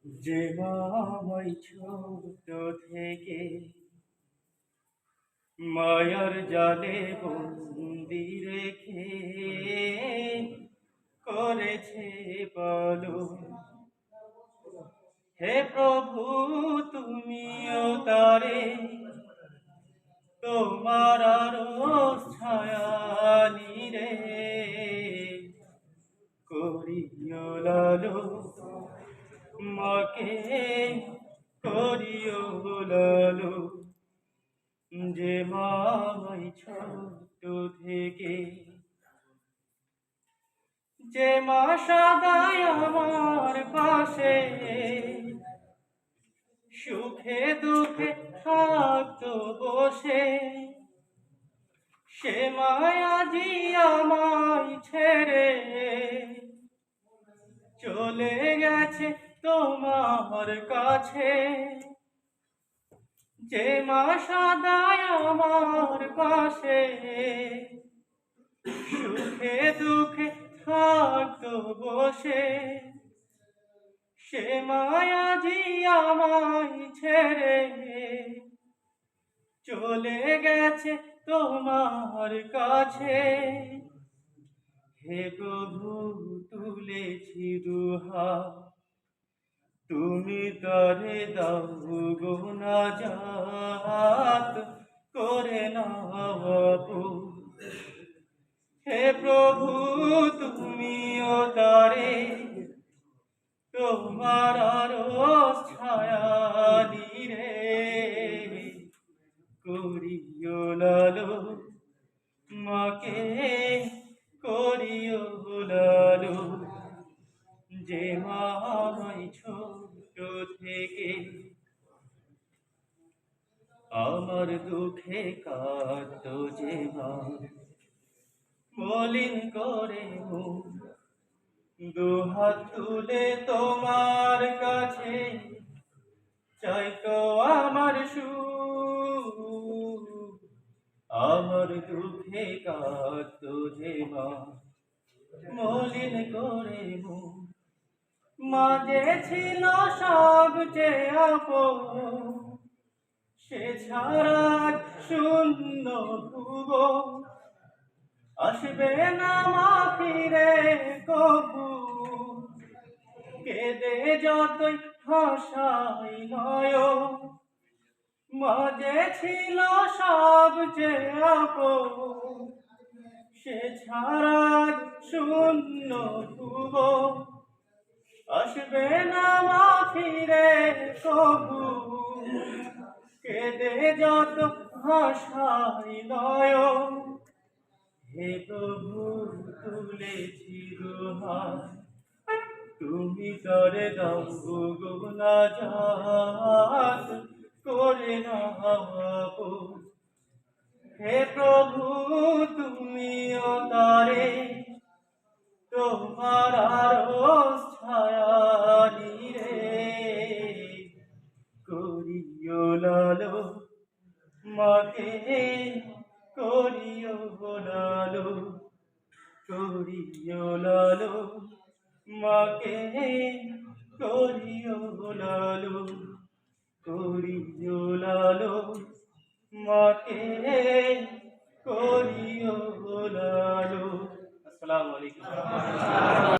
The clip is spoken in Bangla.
যে মামাই ছোট থেকে মায়ার জালে বন্দি রেখে করেছে বলো, হে প্রভু তুমিও তারে তোমার আরশ ছায়া নিরে করিও লালো, মাকে করিও লালো। যে মামাই ছোট থেকে, যে মা সদাই আমার পাশে সুখে দুঃখে থাকতো বসে, সে মায়াজি আমায় ছেড়ে চলে গেছে তোমার কাছে। যে মা সদাই আমার পাশে সুখে দুঃখে থাকতো বসে, সে মায়াজি আমায় ছেড়ে চলে গেছে তোমার কাছে। হে প্রভু তুলেছি দুহাত, তুমি তারে দাও গো নাজাত করে নাও আপন। হে প্রভু তুমিও তারে তোমার আরশ ছায়া নিরে করিও লালো, মাকে করিও লালো। যে মামাই ছোট থেকে আমার দুঃখে কাঁদতো যে মা, মলিন করে মুখ দুহাত তুলে তোমার কাছে চাইতো আমার সুখ। আমার দুঃখে কাঁদতো যে মা, মলিন করে মুখ, মাঝে ছিল সবচেয়ে আপন, সে ছাড়া শূন্য ভুবন। আসবে না মা ফিরে কবু, কেঁদে যতই হাসাই নয়ন। মাঝে ছিল সবচেয়ে আপন, সে ছাড়া শূন্য ভুবন। আসবে না মা ফিরে কবু, কেঁদে যত হাসাই নয়ন। হে প্রভু তুলেছি দুহাত, তুমি তরে দাও গো নাজাত করে নাও আপন। হে প্রভু তুমিও তারে তোমার আরশ ছায়া নিরে করিও লালো, মাকে করিও লালো, করিও লালো, মাকে করিও লালো, করিও লালো, মাকে করিও লালো। আসসালামু আলাইকুম।